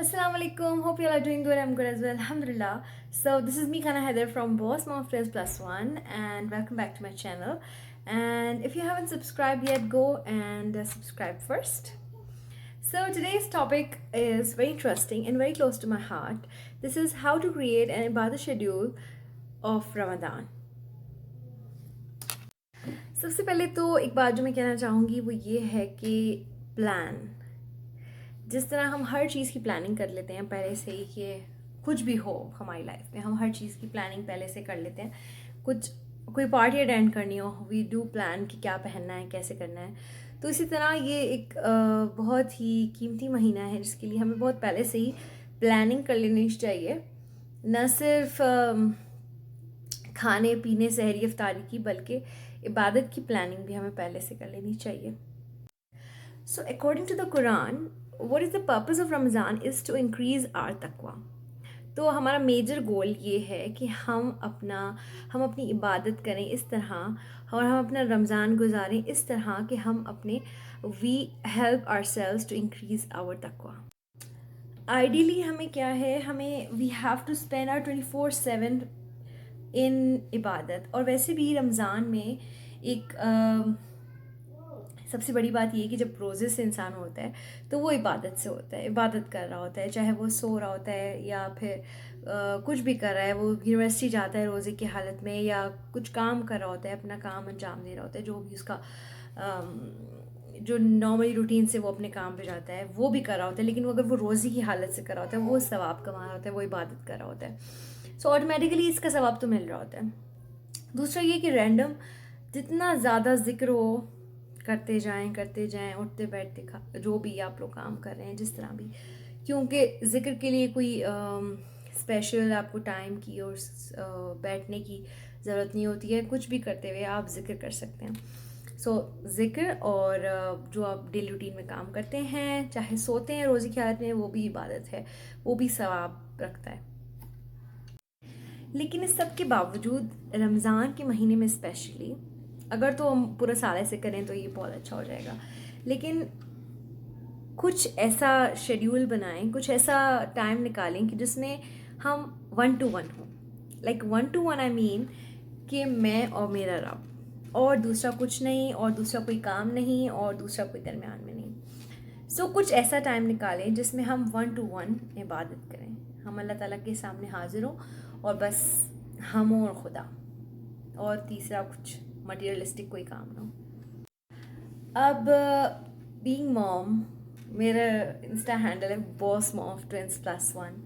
Assalamu alaikum. Hope you all are doing good. I'm good as well. Alhamdulillah. So this is me, Kana Heather from Boss Mom Friends Plus One, and welcome back to my channel. And if you haven't subscribed yet, go and subscribe first. So today's topic is very interesting and very close to my heart. This is how to create an ibadah schedule of Ramadan. सबसे पहले तो एक बात जो मैं कहना चाहूँगी वो ये है कि प्लान, जिस तरह हम हर चीज़ की प्लानिंग कर लेते हैं पहले से ही कि कुछ भी हो हमारी लाइफ में, हम हर चीज़ की प्लानिंग पहले से कर लेते हैं. कोई पार्टी अटेंड करनी हो, वी डू प्लान कि क्या पहनना है, कैसे करना है. तो इसी तरह ये एक बहुत ही कीमती महीना है जिसके लिए हमें बहुत पहले से ही प्लानिंग कर लेनी चाहिए. न सिर्फ खाने पीने सहरी इफ्तारी की, बल्कि इबादत की प्लानिंग भी हमें पहले से कर लेनी चाहिए. So according to the Quran, what is the purpose of Ramadan is to increase our taqwa. तो हमारा मेजर गोल ये है कि हम अपनी इबादत करें इस तरह, और हम अपना रमज़ान गुजारें इस तरह कि हम अपने we help ourselves to increase our तक़वा. आइडियली हमें क्या है, हमें we have to spend our 24/7 in इबादत. और वैसे भी रमज़ान में एक सबसे बड़ी बात ये है कि जब रोज़े से इंसान होता है तो वो इबादत से होता है, इबादत कर रहा होता है, चाहे वो सो रहा होता है या फिर कुछ भी कर रहा है, वो यूनिवर्सिटी जाता है रोज़े की हालत में, या कुछ काम कर रहा होता है, अपना काम अंजाम दे रहा होता है, जो भी उसका जो नॉर्मली रूटीन से वो अपने काम पे जाता है वो भी कर रहा होता है. लेकिन अगर वो रोज़े की हालत से कर रहा होता है, वो सवाब कमा रहा होता है, वो इबादत कर रहा होता है. सो ऑटोमेटिकली इसका सवाब तो मिल रहा होता है. दूसरा ये कि रैंडम जितना ज़्यादा ज़िक्र हो करते जाएं, उठते बैठते जो भी आप लोग काम कर रहे हैं, जिस तरह भी, क्योंकि ज़िक्र के लिए कोई स्पेशल आपको टाइम की और बैठने की ज़रूरत नहीं होती है. कुछ भी करते हुए आप ज़िक्र कर सकते हैं. सो ज़िक्र और जो आप डेली रूटीन में काम करते हैं, चाहे सोते हैं रोज़े की हालत में, वो भी इबादत है, वो भी सवाब रखता है. लेकिन इस सब के बावजूद रमज़ान के महीने में स्पेशली, अगर तो हम पूरा साल ऐसे करें तो ये बहुत अच्छा हो जाएगा, लेकिन कुछ ऐसा शेड्यूल बनाएं, कुछ ऐसा टाइम निकालें कि जिसमें हम 1-to-1 हों. लाइक 1-to-1 आई मीन कि मैं और मेरा रब, और दूसरा कुछ नहीं, और दूसरा कोई काम नहीं, और दूसरा कोई दरमियान में नहीं. सो कुछ ऐसा टाइम निकालें जिसमें हम 1-to-1 इबादत करें, हम अल्लाह ताला के सामने हाजिर हों, और बस हम और खुदा, और तीसरा कुछ मटीरियलिस्टिक कोई काम ना हो. अब बीइंग मॉम, मेरा इंस्टा हैंडल है boss mom twins plus one.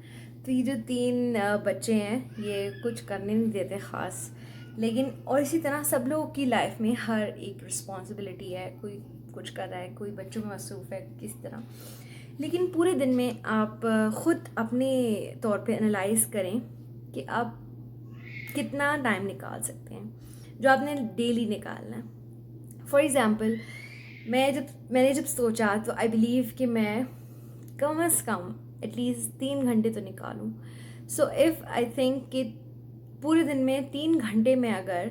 तो ये जो 3 बच्चे हैं ये कुछ करने नहीं देते ख़ास, लेकिन और इसी तरह सब लोगों की लाइफ में हर एक रिस्पॉन्सिबिलिटी है. कोई कुछ कर रहा है, कोई बच्चों में मसरूफ़ है, किस तरह. लेकिन पूरे दिन में आप ख़ुद अपने तौर पे एनालाइज़ करें कि आप कितना टाइम निकाल सकते हैं जो आपने डेली निकालना है. फॉर एग्ज़ाम्पल, मैंने जब सोचा तो आई बिलीव कि मैं कम अज़ कम एटलीस्ट 3 घंटे तो निकालूं. सो इफ़ आई थिंक कि पूरे दिन में 3 घंटे में अगर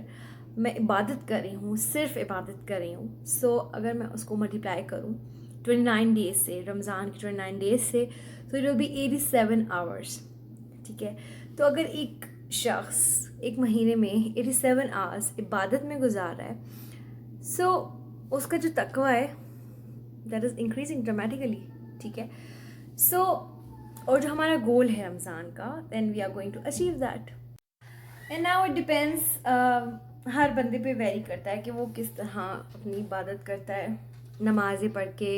मैं इबादत कर रही हूँ, सिर्फ इबादत कर रही हूँ, सो अगर मैं उसको मल्टीप्लाई करूँ 29 डेज़ से, रमज़ान के 29 डेज़ से, तो इट विल बी 87 आवर्स. ठीक है. तो अगर एक शख्स एक महीने में 87 आवर्स इबादत में गुजार रहा है, सो उसका जो तकवा है दैट इज़ इंक्रीजिंग ड्रामेटिकली. ठीक है. सो और जो हमारा गोल है रमज़ान का, then we are going to achieve that. And now it depends, हर बंदे पे वेरी करता है कि वो किस तरह अपनी इबादत करता है, नमाज़ें पढ़ के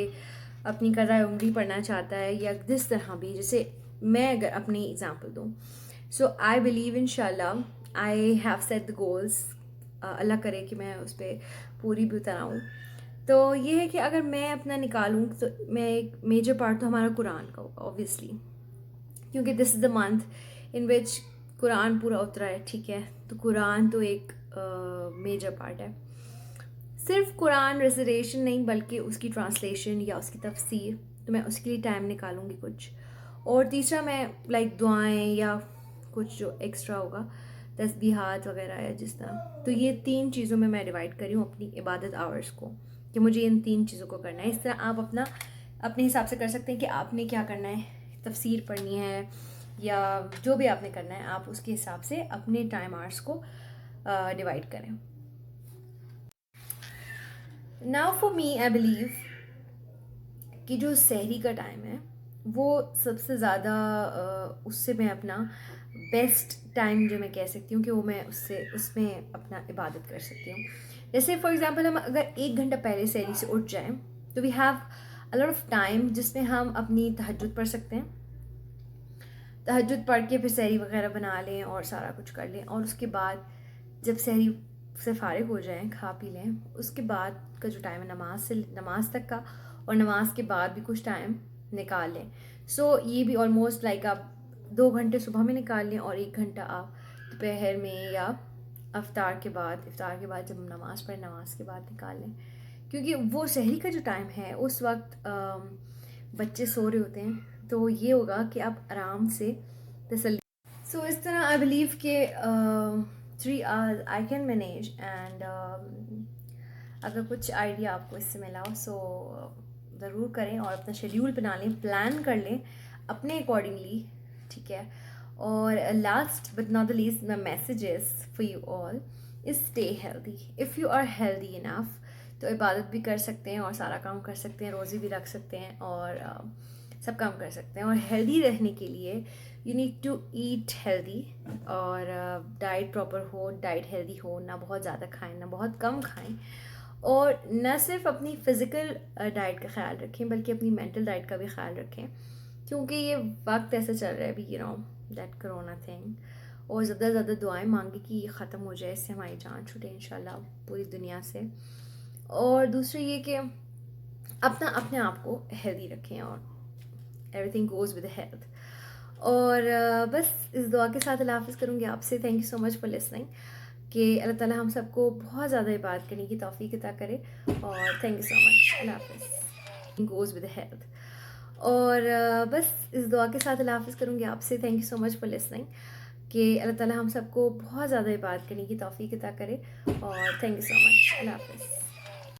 अपनी कज़ा उम्री पढ़ना चाहता है, या जिस तरह भी. जैसे मैं अगर अपनी एग्ज़ाम्पल दूँ, सो आई बिलीव इंशाल्लाह I have set the goals. Allah करे कि मैं उस पर पूरी भी उतर आऊँ. तो ये है कि अगर मैं अपना निकालूँ तो मैं एक मेजर पार्ट तो हमारा कुरान का होगा ऑब्वियसली, क्योंकि this is the month in which Quran पूरा उतरा है. ठीक है. तो कुरान तो एक मेजर पार्ट है. सिर्फ कुरान रेसिटेशन नहीं, बल्कि उसकी ट्रांसलेशन या उसकी तफसीर, तो मैं उसके लिए टाइम निकालूँगी कुछ. और तीसरा मैं लाइक दुआएं या कुछ जो एक्स्ट्रा होगा, तस्बीहात वगैरह या जिस तरह. तो ये 3 चीज़ों में मैं डिवाइड करी हूँ अपनी इबादत आवर्स को, कि मुझे इन 3 चीज़ों को करना है. इस तरह आप अपने हिसाब से कर सकते हैं कि आपने क्या करना है تفسیر پڑھنی ہے یا جو بھی آپ نے کرنا ہے آپ اس کے حساب سے اپنے ٹائم آورس کو ڈیوائڈ کریں. Now for me I believe کہ جو سحری کا ٹائم ہے وہ سب سے زیادہ اس سے میں اپنا بیسٹ ٹائم جو میں کہہ سکتی ہوں کہ وہ میں اس میں اپنا عبادت کر سکتی ہوں. جیسے فار ایگزامپل ہم اگر 1 گھنٹہ پہلے سحری سے اٹھ جائیں تو we have a lot of time جس میں ہم اپنی تہجد پڑھ سکتے ہیں. تہجد پڑھ کے پھر سحری وغیرہ بنا لیں اور سارا کچھ کر لیں, اور اس کے بعد جب سحری سے فارغ ہو جائیں, کھا پی لیں, اس کے بعد کا جو ٹائم ہے نماز تک کا, اور نماز کے بعد بھی کچھ ٹائم نکال لیں. سو یہ بھی آلموسٹ لائک آپ 2 گھنٹے صبح میں نکال لیں اور 1 گھنٹہ آپ دوپہر میں یا افطار کے بعد جب نماز پڑھیں نماز کے بعد نکال لیں, کیونکہ وہ سحری کا جو ٹائم ہے اس وقت بچے سو رہے ہوتے ہیں, تو یہ ہوگا کہ آپ آرام سے تسلی. سو اس طرح آئی بلیو کہ 3 hours I can manage. And اگر کچھ آئیڈیا آپ کو اس سے ملا ہو سو ضرور کریں اور اپنا شیڈیول بنا لیں, پلان کر لیں اپنے اکارڈنگلی, ٹھیک ہے. اور last but not the least my message is for you all is stay healthy. If you are healthy enough تو عبادت بھی کر سکتے ہیں اور سارا کام کر سکتے ہیں, روزی بھی رکھ سکتے ہیں اور سب کام کر سکتے ہیں. اور ہیلدی رہنے کے لیے you need to eat healthy, اور ڈائٹ پراپر ہو, ڈائٹ ہیلدی ہو, نہ بہت زیادہ کھائیں نہ بہت کم کھائیں, اور نہ صرف اپنی فزیکل ڈائٹ کا خیال رکھیں بلکہ اپنی مینٹل ڈائٹ کا بھی خیال رکھیں, کیونکہ یہ وقت ایسا چل رہا ہے ابھی دیٹ کرونا تھنگ. اور زیادہ سے زیادہ دعائیں مانگیں کہ یہ ختم ہو جائے, اس سے ہماری جان چھوٹے انشاءاللہ پوری دنیا سے. اور دوسرا یہ کہ اپنے آپ کو ہیلدی رکھیں اور every thing goes with health. اور بس اس دعا کے ساتھ اللہ حافظ کروں گی آپ سے. Thank you so much for listening. کہ اللہ تعالیٰ ہم سب کو بہت زیادہ عبادت کرنے کی توفیق عطا کرے, اور تھینک یو سو مچ. اللہ حافظ. Goes with health. اور بس اس دعا کے ساتھ اللہ حافظ کروں گی آپ سے. Thank you so much for listening. کہ اللہ تعالیٰ ہم سب کو بہت زیادہ عبادت کرنے کی توفیق عطا کرے, اور تھینک یو سو مچ. اللہ حافظ.